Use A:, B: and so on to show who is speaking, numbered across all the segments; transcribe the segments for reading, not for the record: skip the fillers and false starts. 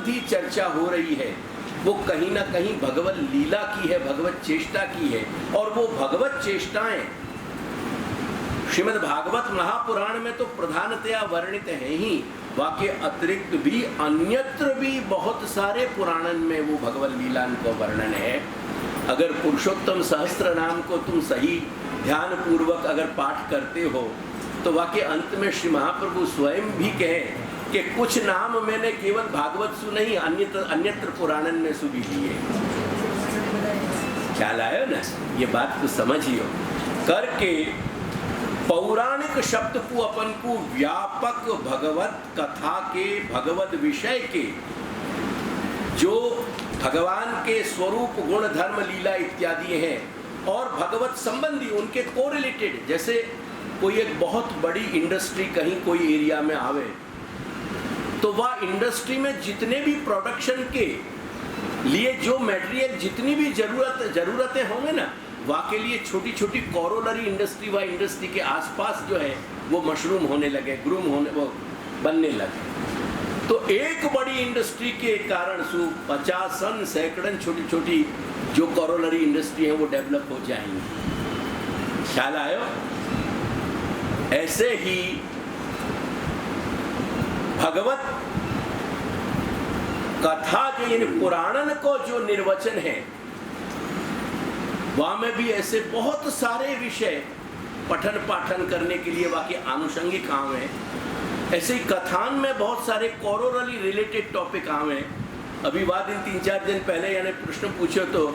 A: संबंधी चर्चा हो रही है वो कहीं ना कहीं भगवत लीला की है, भगवत चेष्टा की है। और वो भगवत चेष्टाएं श्रीमद् भागवत महापुराण में तो प्रधानतया वर्णित है ही, वाके अतिरिक्त भी अन्यत्र भी बहुत सारे पुराणन में वो भगवत लीला को वर्णन है। अगर पुरुषोत्तम सहस्त्र नाम को तुम सही ध्यान पूर्वक अगर पाठ करते हो तो वाके अंत में श्री महाप्रभु स्वयं भी कहें कि कुछ नाम मैंने केवल भागवत सु नहीं अन्यत्र पुराणन में सु भी लिए। ख्याल आयो ना, ये बात तो समझियो करके पौराणिक शब्द को अपन को व्यापक भगवत कथा के, भगवत विषय के, जो भगवान के स्वरूप गुण धर्म लीला इत्यादि हैं और भगवत संबंधी उनके कोरिलेटेड, जैसे कोई एक बहुत बड़ी इंडस्ट्री कहीं कोई एरिया में आवे तो वह इंडस्ट्री में जितने भी प्रोडक्शन के लिए जो मटेरियल, जितनी भी जरूरतें होंगे ना, वहाँ के लिए छोटी छोटी कोरोलरी इंडस्ट्री, वह इंडस्ट्री के आसपास जो है वो मशरूम होने लगे, ग्रूम होने, वो बनने लगे। तो एक बड़ी इंडस्ट्री के कारण सु 50 सैकड़न छोटी छोटी जो कोरोलरी इंडस्ट्री है वो डेवलप हो जाएंगी। ख्याल आयो? ऐसे ही भगवत कथा के यानी पुराणन को जो निर्वचन है वहां में भी ऐसे बहुत सारे विषय पठन पाठन करने के लिए वाकई आनुषंगिक काम है। ऐसे ही कथान में बहुत सारे कोरोलरी रिलेटेड टॉपिक आम हैं। अभी बात इन 3-4 दिन पहले यानी प्रश्न पूछो तो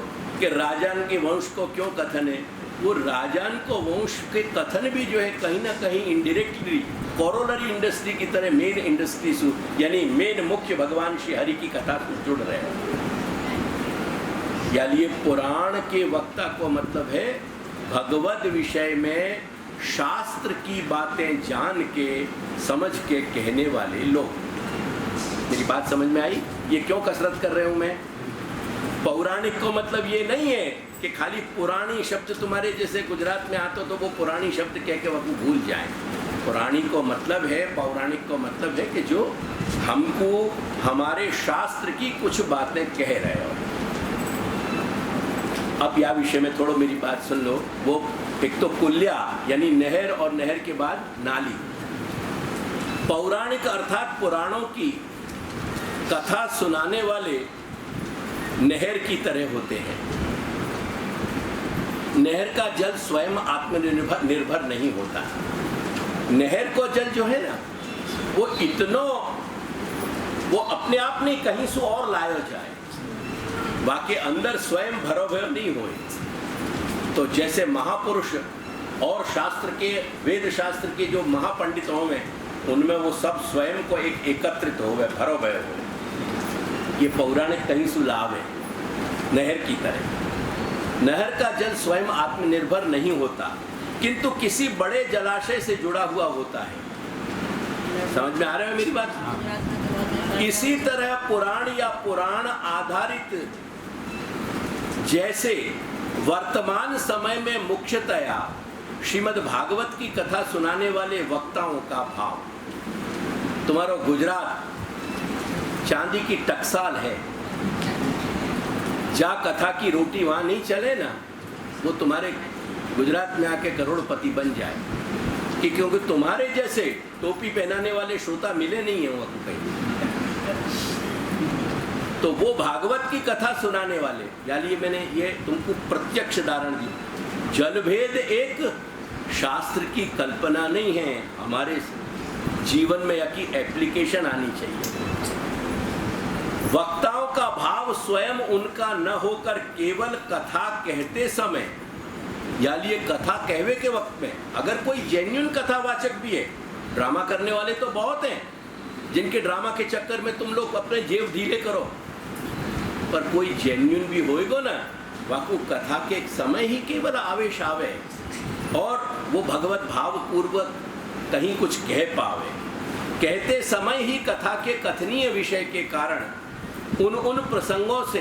A: कि राजान के वंश को क्यों कथन है, वो राजान को वंश के कथन भी जो है कहीं ना कहीं इनडायरेक्टली कोरोलरी इंडस्ट्री की तरह मेन इंडस्ट्री से यानी मेन मुख्य भगवान श्री हरि की कथा से जुड़ रहे हैं। यानी पुराण के वक्ता को मतलब है भगवत विषय में शास्त्र की बातें जान के समझ के कहने वाले लोग। मेरी बात समझ में आई? ये क्यों कसरत कर रहे हूं मैं? पौराणिक को मतलब ये नहीं है कि खाली पुरानी शब्द तुम्हारे जैसे गुजरात में आते तो वो पुरानी शब्द कह के वो भूल जाए। पुराणी को मतलब है, पौराणिक को मतलब है कि जो हमको हमारे शास्त्र की कुछ बातें कह रहे हो। अब यह विषय में थोड़ा मेरी बात सुन लो। वो एक तो कुल्या यानी नहर और नहर के बाद नाली। पौराणिक अर्थात पुराणों की कथा सुनाने वाले नहर की तरह होते हैं। नहर का जल स्वयं आत्मनिर्भर नहीं होता। नहर को जल जो है ना वो इतनो वो अपने आप नहीं कहीं से और लाया जाए, बाकी अंदर स्वयं भरोभर नहीं होए। तो जैसे महापुरुष और शास्त्र के वेद शास्त्र के जो महापंडित होंगे उनमें वो सब स्वयं को एक एकत्रित हो गए, भरोभर हो गए। ये पौराणिक कहीं से लाभ है। नहर की तरह नहर का जल स्वयं आत्मनिर्भर नहीं होता किंतु किसी बड़े जलाशय से जुड़ा हुआ होता है। समझ में आ रहा है मेरी बात? इसी तरह पुराण या पुराण आधारित जैसे वर्तमान समय में मुख्यतया श्रीमद् भागवत की कथा सुनाने वाले वक्ताओं का भाव, तुम्हारा गुजरात चांदी की टकसाल है, जा कथा की रोटी वहां नहीं चले ना, वो तुम्हारे गुजरात में आके करोड़पति बन जाए कि क्योंकि तुम्हारे जैसे टोपी पहनाने वाले श्रोता मिले नहीं है वहां कहीं। तो वो भागवत की कथा सुनाने वाले, यानी मैंने ये तुमको प्रत्यक्ष उदाहरण दी। जलभेद एक शास्त्र की कल्पना नहीं है, हमारे जीवन में यकी एप्लीकेशन आनी चाहिए। वक्ताओं का भाव स्वयं उनका न होकर केवल कथा कहते समय, यानी ये कथा कहवे के वक्त में अगर कोई जेन्युइन कथावाचक भी है, ड्रामा करने वाले तो बहुत हैं जिनके ड्रामा के चक्कर में तुम लोग अपने जेब ढीले करो, पर कोई जेन्युइन भी होएगा ना, वाकु कथा के समय ही केवल आवेश आवे और वो भगवत भाव पूर्वक कहीं कुछ कह पावे। कहते समय ही कथा के कथनीय विषय के कारण उन प्रसंगों से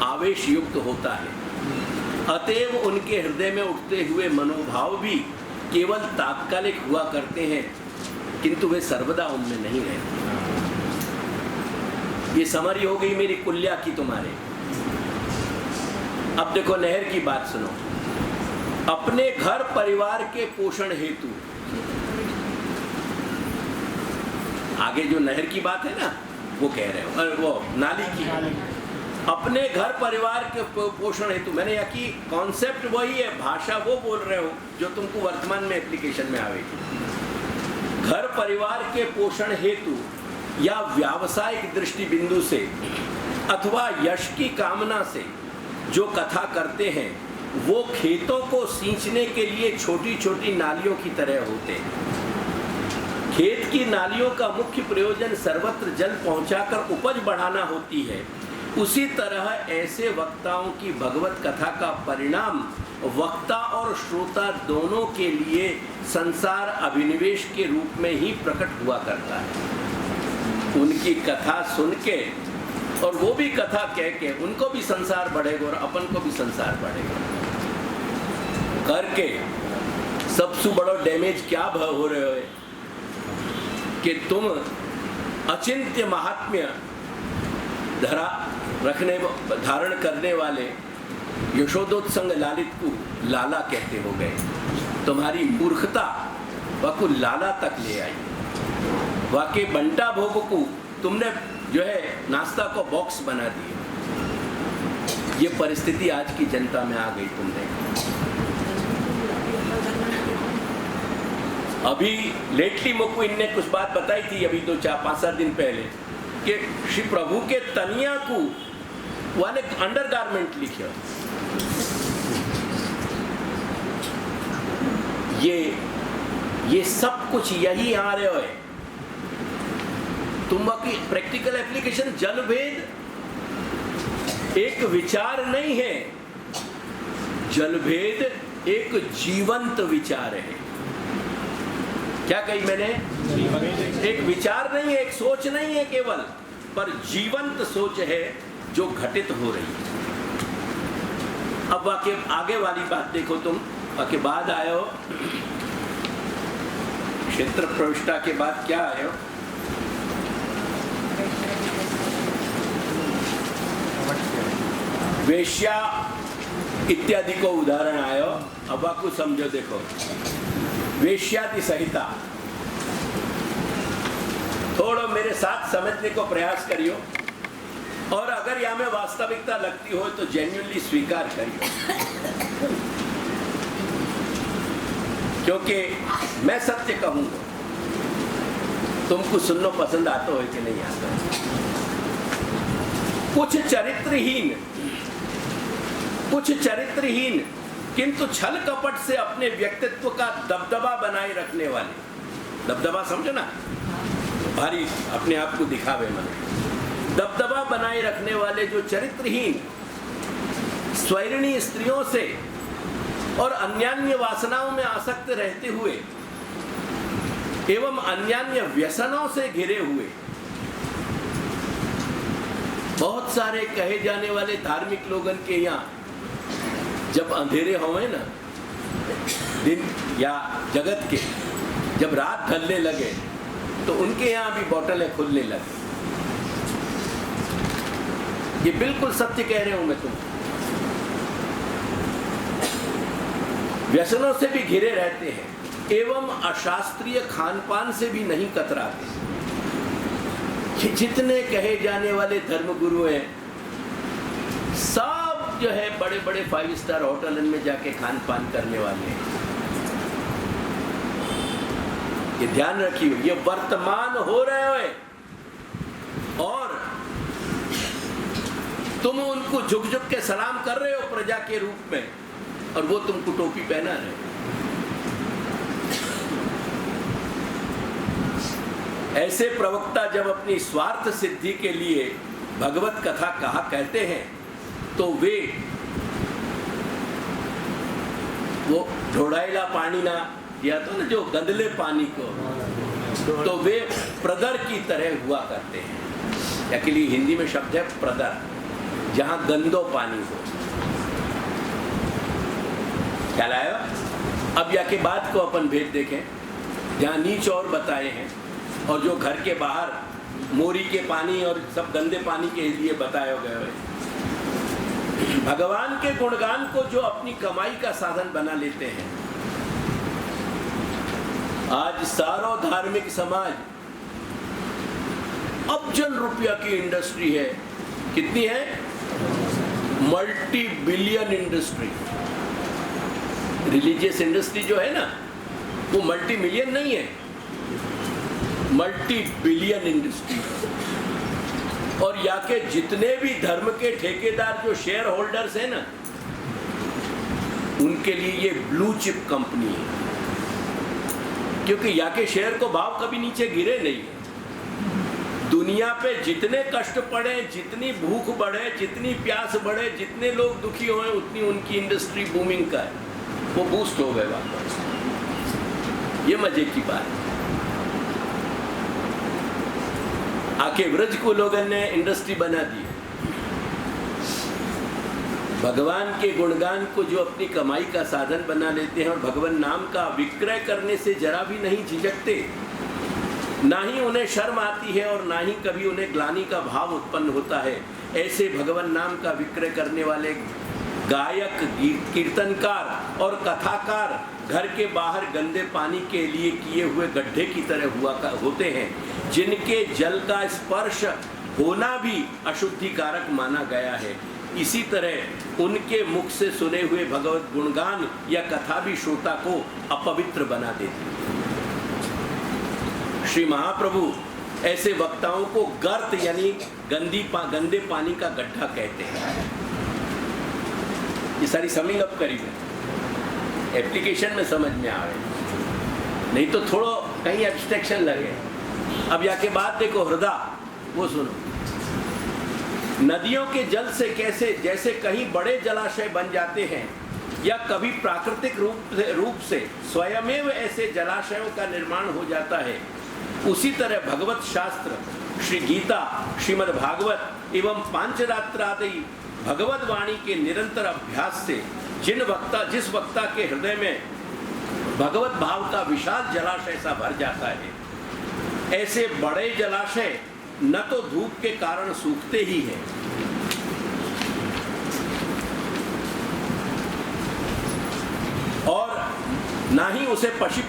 A: आवेश युक्त होता है। अतएव उनके हृदय में उठते हुए मनोभाव भी केवल तात्कालिक हुआ करते हैं किंतु वे सर्वदा उनमें नहीं रहते। ये समरी हो गई मेरी कुल्या की तुम्हारे। अब देखो नहर की बात सुनो। अपने घर परिवार के पोषण हेतु, आगे जो नहर की बात है ना वो कह रहे हो, और वो नाली की, अपने घर परिवार के पोषण हेतु। मैंने यहाँ की कॉन्सेप्ट वही है, भाषा वो बोल रहे हो जो तुमको वर्तमान में एप्लीकेशन में आवेगी। घर परिवार के पोषण हेतु या व्यावसायिक दृष्टि बिंदु से अथवा यश की कामना से जो कथा करते हैं वो खेतों को सींचने के लिए छोटी छोटी नालियों की तरह होते हैं। खेत की नालियों का मुख्य प्रयोजन सर्वत्र जल पहुंचाकर उपज बढ़ाना होती है। उसी तरह ऐसे वक्ताओं की भगवत कथा का परिणाम वक्ता और श्रोता दोनों के लिए संसार अभिनिवेश के रूप में ही प्रकट हुआ करता है। उनकी कथा सुन के और वो भी कथा कह के उनको भी संसार बढ़ेगा और अपन को भी संसार बढ़ेगा। करके सबसे बड़ा डैमेज क्या हो रहे हो कि तुम अचिंत्य महात्म्य धारण करने वाले यशोदोत्संग लालित को लाला कहते हो गए। तुम्हारी मूर्खता वाकु लाला तक ले आई। वाके बंटा भोग को तुमने जो है नाश्ता को बॉक्स बना दिया। ये परिस्थिति आज की जनता में आ गई। तुमने अभी लेटली मुकुंद ने कुछ बात बताई थी अभी तो 4-5 दिन पहले कि श्री प्रभु के तनिया को वाले अंडरगारमेंट लिखे। ये सब कुछ यही आ रहे हो। तुम की प्रैक्टिकल एप्लीकेशन जल भेद एक विचार नहीं है, जल भेद एक जीवंत विचार है। क्या कही मैंने? एक विचार नहीं है, एक सोच नहीं है केवल, पर जीवंत सोच है जो घटित हो रही है। अब वाक्य आगे वाली बात देखो तुम। वाक्य बाद आयो क्षेत्र प्रविष्टा के बाद क्या आयो? वेश्या इत्यादि को उदाहरण आयो। अब आपको समझो, देखो वेश्यादि संहिता थोड़ा मेरे साथ समझने को प्रयास करियो, और अगर यहाँ में वास्तविकता लगती हो तो जेन्युइनली स्वीकार करियो, क्योंकि मैं सत्य कहूंगा। तुमको सुनना पसंद आता हो कि नहीं आता? कुछ चरित्रहीन किंतु छल कपट से अपने व्यक्तित्व का दबदबा बनाए रखने वाले, दबदबा समझो ना, भारी अपने आप को दिखावे मन, दबदबा बनाए रखने वाले जो चरित्रहीन स्वैरिणी स्त्रियों से और अन्यान्य वासनाओं में आसक्त रहते हुए एवं अन्यान्य व्यसनों से घिरे हुए बहुत सारे कहे जाने वाले धार्मिक लोगन के यहाँ जब अंधेरे होए ना दिन या जगत के, जब रात ढलने लगे तो उनके यहाँ भी बोतलें खुलने लगे। ये बिल्कुल सत्य कह रहे हूं मैं तुमको। व्यसनों से भी घिरे रहते हैं एवं अशास्त्रीय खानपान से भी नहीं कतराते। जितने कहे जाने वाले धर्मगुरु हैं सब जो है बड़े बड़े 5 स्टार होटल में जाके खान पान करने वाले हैं। ये ध्यान रखिए, ये वर्तमान हो रहे हो और तुम उनको झुक झुक के सलाम कर रहे हो प्रजा के रूप में, और वो तुमको टोपी पहना रहे हो। ऐसे प्रवक्ता जब अपनी स्वार्थ सिद्धि के लिए भगवत कथा कहा कहते हैं तो वे वो ढोड़ाइला पानी ना किया तो ना, जो गंदले पानी को, तो वे प्रदर की तरह हुआ करते हैं। या के लिए हिंदी में शब्द है प्रदर, जहां गंदो पानी हो। क्या लाया? अब या के बाद को अपन भेद देखें, जहां नीच और बताए हैं, और जो घर के बाहर मोरी के पानी और सब गंदे पानी के लिए बताया गया है। भगवान के गुणगान को जो अपनी कमाई का साधन बना लेते हैं, आज सारा धार्मिक समाज अब्जन रुपया की इंडस्ट्री है। कितनी है? Multi billion industry. Religious industry जो है ना, वो मल्टी मिलियन नहीं है, मल्टी बिलियन इंडस्ट्री। और यहाँ के जितने भी धर्म के ठेकेदार जो शेयर होल्डर्स हैं ना, उनके लिए ये ब्लू चिप कंपनी है, क्योंकि यहाँ के शेयर को भाव कभी नीचे गिरे नहीं है। दुनिया पे जितने कष्ट पड़े, जितनी भूख बढ़े, जितनी प्यास बढ़े, जितने लोग दुखी हुए, उतनी उनकी इंडस्ट्री बूमिंग का है, वो बूस्ट हो गए वापस। ये मजे की बात है। आके व्रज को लोगों ने इंडस्ट्री बना दी। भगवान के गुणगान को जो अपनी कमाई का साधन बना लेते हैं और भगवान नाम का विक्रय करने से जरा भी नहीं झिझकते, ना ही उन्हें शर्म आती है और ना ही कभी उन्हें ग्लानि का भाव उत्पन्न होता है, ऐसे भगवान नाम का विक्रय करने वाले गायक, कीर्तनकार और कथाकार घर के बाहर गंदे पानी के लिए किए हुए गड्ढे की तरह होते हैं, जिनके जल का स्पर्श होना भी अशुद्धि कारक माना गया है। इसी तरह उनके मुख से सुने हुए भगवत गुणगान या कथा भी श्रोता को अपवित्र बना देती है। श्री महाप्रभु ऐसे वक्ताओं को गर्त यानी गंदे पानी का गड्ढा कहते हैं। ये सारी समिंग अप करी है, एप्लीकेशन में समझ में आ रहे, नहीं तो थोड़ा कहीं एब्स्ट्रैक्शन लगे। अब यहाँ के बाद देखो हृदय, वो सुनो। नदियों के जल से कैसे जैसे कहीं बड़े जलाशय बन जाते हैं या कभी प्राकृतिक रूप से स्वयमेव ऐसे जलाशयों का निर्माण हो जाता है, उसी तरह भगवत शास्त्र, श्री गीता, श्रीमद् भागवत एवं पांचरात्र आदि भगवत वाणी के निरंतर अभ्यास से जिस वक्ता के हृदय में भगवत भाव का विशाल जलाशय सा भर जाता है, ऐसे बड़े जलाशय न तो धूप के कारण सूखते ही हैं, और ना ही उसे पशु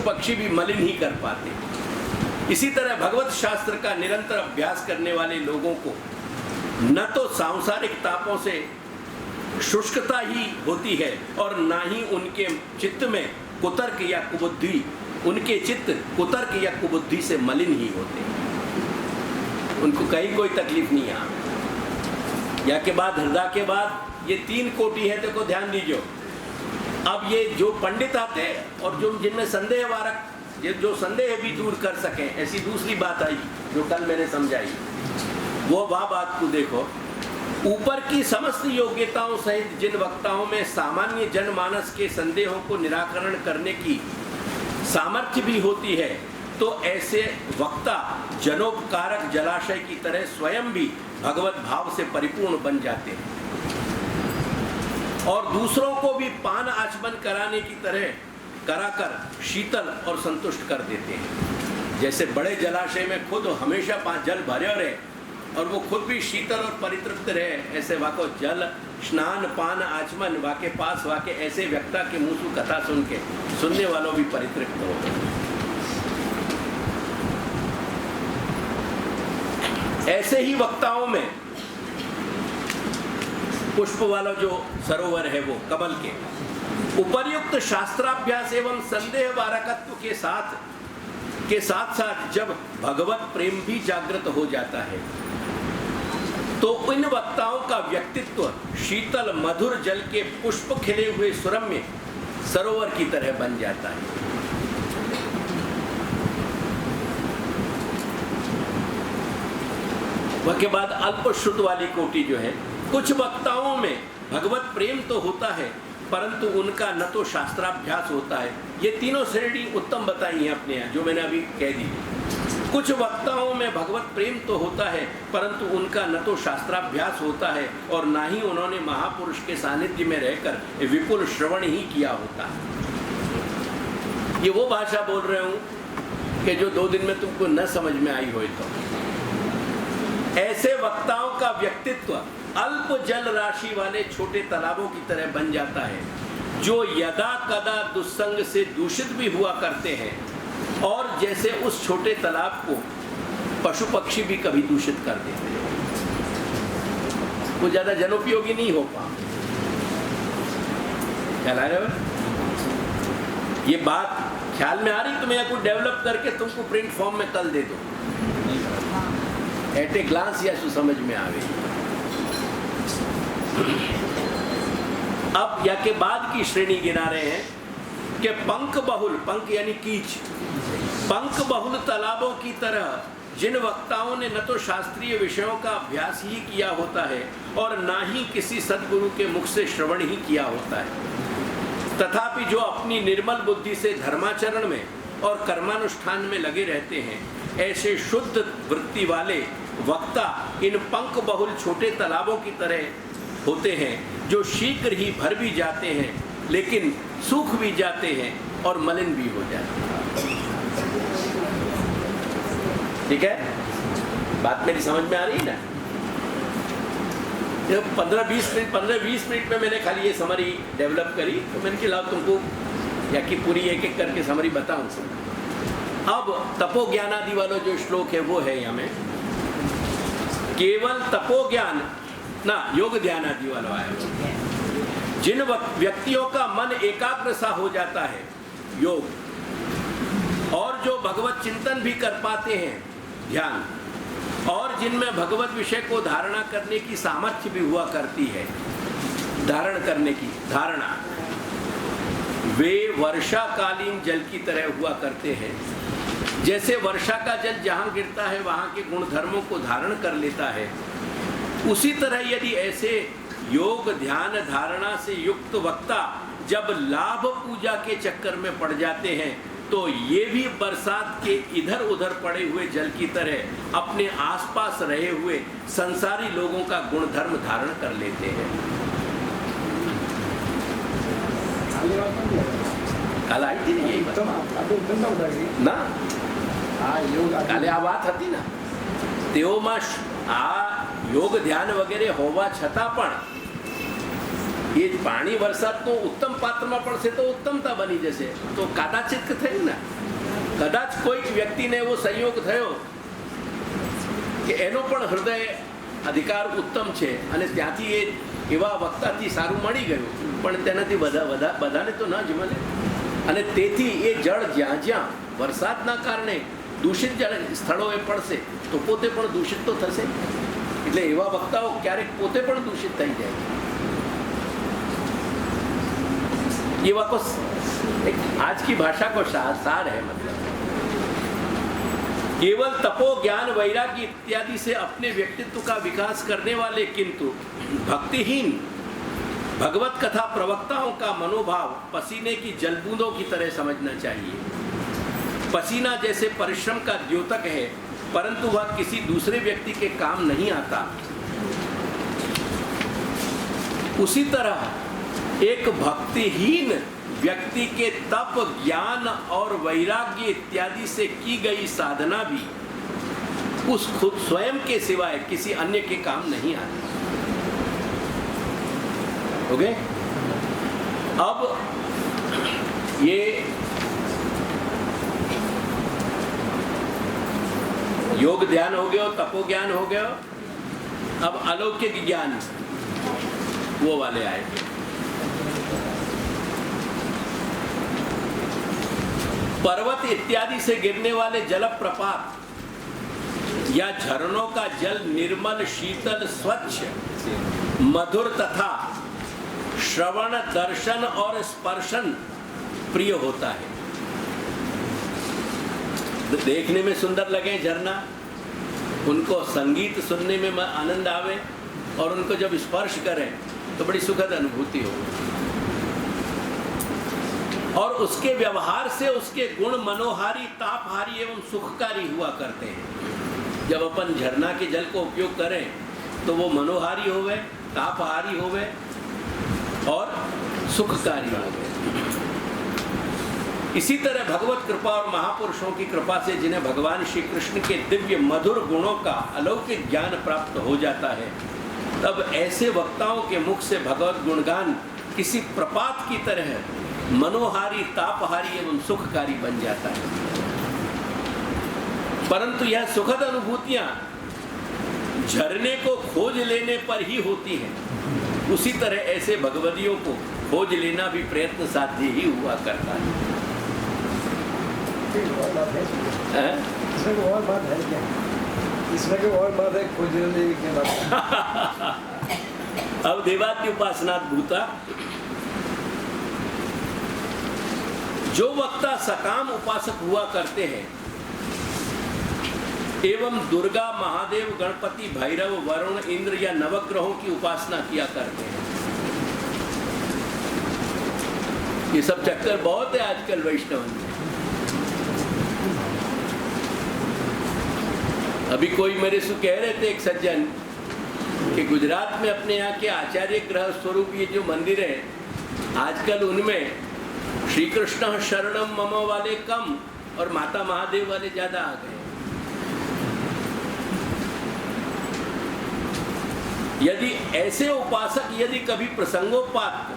A: पक्षी भी मलिन ही कर पाते। इसी तरह भगवत शास्त्र का निरंतर अभ्यास करने वाले लोगों को न तो सांसारिक तापों से शुष्कता ही होती है और ना ही उनके चित्त में कुतर्क या कुबुद्धि से मलिन ही होते हैं। उनको कहीं कोई तकलीफ नहीं आ। या के बाद हृदय के बाद ये 3 कोटि है, देखो ध्यान दीजिए। अब ये जो पंडित आते और जो जिनमें संदेह वारक, ये जो संदेह भी दूर कर सकें, ऐसी दूसरी बात आई जो कल मैंने समझाई, वो वह बात को देखो। ऊपर की समस्त योग्यताओं सहित जिन वक्ताओं में सामान्य जनमानस के संदेहों को निराकरण करने की सामर्थ्य भी होती है, तो ऐसे वक्ता जनोपकारक जलाशय की तरह स्वयं भी भगवत भाव से परिपूर्ण बन जाते हैं और दूसरों को भी पान आचमन कराने की तरह कराकर शीतल और संतुष्ट कर देते हैं। जैसे बड़े जलाशय में खुद हमेशा जल भरे रहे और वो खुद भी शीतल और परितृप्त रहे, ऐसे वाको जल स्नान पान आचमन वाके पास वाके ऐसे वक्ता के मुंह से कथा सुन के सुनने वालों भी परितृप्त हो गए। ऐसे ही वक्ताओं में पुष्प वाला जो सरोवर है, वो कमल के उपर्युक्त शास्त्राभ्यास एवं संदेह वारकत्व के साथ साथ जब भगवत प्रेम भी जागृत हो जाता है, तो इन वक्ताओं का व्यक्तित्व शीतल मधुर जल के पुष्प खिले हुए सुरम्य सरोवर की तरह बन जाता है। वह के बाद अल्प श्रुत वाली कोटि जो है, कुछ वक्ताओं में भगवत प्रेम तो होता है परंतु उनका न तो शास्त्राभ्यास होता है। ये तीनों श्रेणी उत्तम बताई हैं अपने यहाँ, जो मैंने अभी कह दी। कुछ वक्ताओं में भगवत प्रेम तो होता है परंतु उनका न तो शास्त्राभ्यास होता है और ना ही उन्होंने महापुरुष के सानिध्य में रहकर विपुल श्रवण ही किया होता है। ये वो भाषा बोल रहे हूँ कि जो 2 दिन में तुमको न समझ में आई हो। तो ऐसे वक्ताओं का व्यक्तित्व अल्प जल राशि वाले छोटे तालाबों की तरह बन जाता है, जो यदा कदा दुस्संग से दूषित भी हुआ करते हैं, और जैसे उस छोटे तालाब को पशु पक्षी भी कभी दूषित कर देते हैं, वो ज्यादा जनोपयोगी नहीं हो पा। ख्याल आ रहा है? ये बात ख्याल में आ रही? तो मैं कुछ डेवलप करके तुमको प्रिंट फॉर्म में कल दे दो, एट ए ग्लांस या समझ में आ गई। अब या के बाद की श्रेणी गिना रहे हैं कि पंख बहुल, पंख यानी कीच, पंख बहुल तालाबों की तरह जिन वक्ताओं ने न तो शास्त्रीय विषयों का अभ्यास ही किया होता है और ना ही किसी सद्गुरु के मुख से श्रवण ही किया होता है, तथापि जो अपनी निर्मल बुद्धि से धर्माचरण में और कर्मानुष्ठान में लगे रहते हैं, ऐसे शुद्ध वृत्ति वाले वक्ता इन पंख बहुल छोटे तालाबों की तरह होते हैं, जो शीघ्र ही भर भी जाते हैं, लेकिन सूख भी जाते हैं और मलिन भी हो जाते हैं। ठीक है, बात मेरी समझ में आ रही है ना? 15-20 मिनट में मैंने खाली ये समरी डेवलप करी, तो मैंने कहा तुमको या कि पूरी एक एक करके समरी बताऊं। अब तपो ज्ञान आदि वाला जो श्लोक है वो है यहाँ में, केवल तपो ज्ञान ना योग ध्यान आदि वाला आया। जिन व्यक्तियों का मन एकाग्र सा हो जाता है योग, और जो भगवत चिंतन भी कर पाते हैं ध्यान, और जिनमें भगवत विषय को धारणा करने की सामर्थ्य भी हुआ करती है, धारण करने की धारणा, वे वर्षाकालीन जल की तरह हुआ करते हैं। जैसे वर्षा का जल जहाँ गिरता है वहाँ के गुण धर्मों को धारण कर लेता है, उसी तरह यदि ऐसे योग ध्यान धारणा से युक्त वक्ता जब लाभ पूजा के चक्कर में पड़ जाते हैं, तो ये भी बरसात के इधर उधर पड़े हुए जल की तरह अपने आसपास रहे हुए संसारी लोगों का गुण धर्म धारण कर लेते हैं। कल आई थी यही ना, काले आ बात હતી ને, તેઓમાં આ યોગ ધ્યાન વગેરે હોવા છતાં પણ એ પાણી વરસાદનું ઉત્તમ પાત્રમાં પડશે તો ઉત્તમતા બની જશે। તો કદાચિત થયું ને, કદાચ કોઈક વ્યક્તિને એવો સંયોગ થયો કે એનો પણ હૃદય અધિકાર ઉત્તમ છે અને ત્યાંથી એ એવા વક્તાથી સારું મળી ગયું, પણ તેનાથી બધાને તો ન જ મળે, અને તેથી એ જળ જ્યાં જ્યાં વરસાદના કારણે દૂષિત જળ સ્થળોએ પડશે તો પોતે પણ દૂષિત તો થશે। એટલે એવા વક્તાઓ ક્યારેક પોતે પણ દૂષિત થઈ જાય। ये वापस एक आज की भाषा को सार है, मतलब केवल तपो ज्ञान वैराग्य इत्यादि से अपने व्यक्तित्व का विकास करने वाले किंतु भक्तिहीन भगवत कथा प्रवक्ताओं का मनोभाव पसीने की जलबूंदों की तरह समझना चाहिए। पसीना जैसे परिश्रम का द्योतक है, परंतु वह किसी दूसरे व्यक्ति के काम नहीं आता, उसी तरह एक भक्तिहीन व्यक्ति के तप ज्ञान और वैराग्य इत्यादि से की गई साधना भी उस खुद स्वयं के सिवाय किसी अन्य के काम नहीं आती। ओके, अब ये योग ध्यान हो गया, तपो ज्ञान हो गया, अब अलौकिक ज्ञान वो वाले आएंगे। पर्वत इत्यादि से गिरने वाले जल प्रपात या झरनों का जल निर्मल शीतल स्वच्छ मधुर तथा श्रवण दर्शन और स्पर्शन प्रिय होता है। देखने में सुंदर लगे झरना, उनको संगीत सुनने में आनंद आवे, और उनको जब स्पर्श करें तो बड़ी सुखद अनुभूति हो, और उसके व्यवहार से उसके गुण मनोहारी तापहारी एवं सुखकारी हुआ करते हैं। जब अपन झरना के जल को उपयोग करें तो वो मनोहारी होवे, तापहारी होवे और सुखकारी होवे। इसी तरह भगवत कृपा और महापुरुषों की कृपा से जिन्हें भगवान श्री कृष्ण के दिव्य मधुर गुणों का अलौकिक ज्ञान प्राप्त हो जाता है, तब ऐसे वक्ताओं के मुख से भगवत गुणगान किसी प्रपात की तरह मनोहारी, तापहारी एवं सुखकारी बन जाता है। परंतु यह सुखद अनुभूतियां झरने को खोज लेने पर ही होती हैं। उसी तरह ऐसे भगवदियों को खोज लेना भी प्रयत्न साध्य ही हुआ करता है।
B: इसमें कोई और बात है क्या? इसमें कोई और बात है खोज लेने की बात?
A: अब देवात्य उपासनात् भूता, जो वक्ता सकाम उपासक हुआ करते हैं एवं दुर्गा, महादेव, गणपति, भैरव, वरुण, इंद्र या नवग्रहों की उपासना किया करते हैं। ये सब चक्कर बहुत है आजकल वैष्णव में। अभी कोई मेरे से कह रहे थे एक सज्जन कि गुजरात में अपने यहाँ के आचार्य ग्रह स्वरूप ये जो मंदिर है, आजकल उनमें श्री कृष्ण शरणम मम वाले कम और माता महादेव वाले ज्यादा आ गए। यदि ऐसे उपासक यदि कभी प्रसंगोपात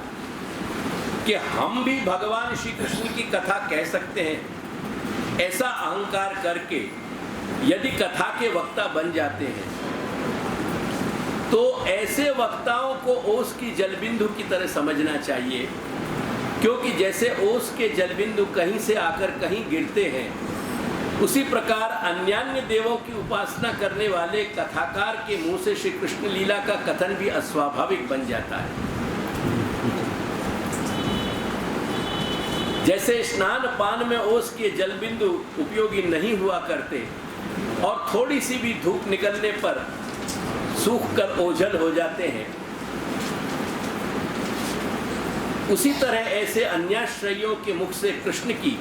A: कि हम भी भगवान श्री कृष्ण की कथा कह सकते हैं, ऐसा अहंकार करके यदि कथा के वक्ता बन जाते हैं, तो ऐसे वक्ताओं को ओस की जलबिंदु की तरह समझना चाहिए। क्योंकि जैसे ओस के जलबिंदु कहीं से आकर कहीं गिरते हैं, उसी प्रकार अन्यान्य देवों की उपासना करने वाले कथाकार के मुंह से श्री कृष्ण लीला का कथन भी अस्वाभाविक बन जाता है। जैसे स्नान पान में ओस के जलबिंदु उपयोगी नहीं हुआ करते और थोड़ी सी भी धूप निकलने पर सूख कर ओझल हो जाते हैं, उसी तरह ऐसे अन्याश्रयों के मुख से कृष्ण की,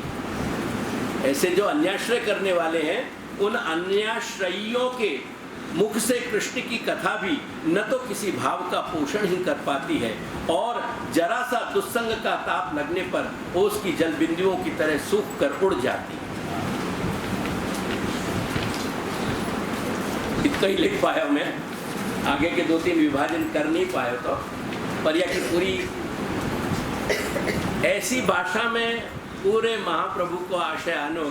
A: ऐसे जो अन्याश्रय करने वाले हैं, उन अन्याश्रयों के मुख से कृष्ण की कथा भी न तो किसी भाव का पोषण ही कर पाती है और जरा सा दुस्संग का ताप लगने पर ओस की जल बिंदुओं की तरह सूख कर उड़ जाती है। इतना ही लिख पाया मैं, आगे के 2-3 विभाजन कर नहीं पाया तो, पर यह कि पूरी ऐसी भाषा में पूरे महाप्रभु को आशय आनो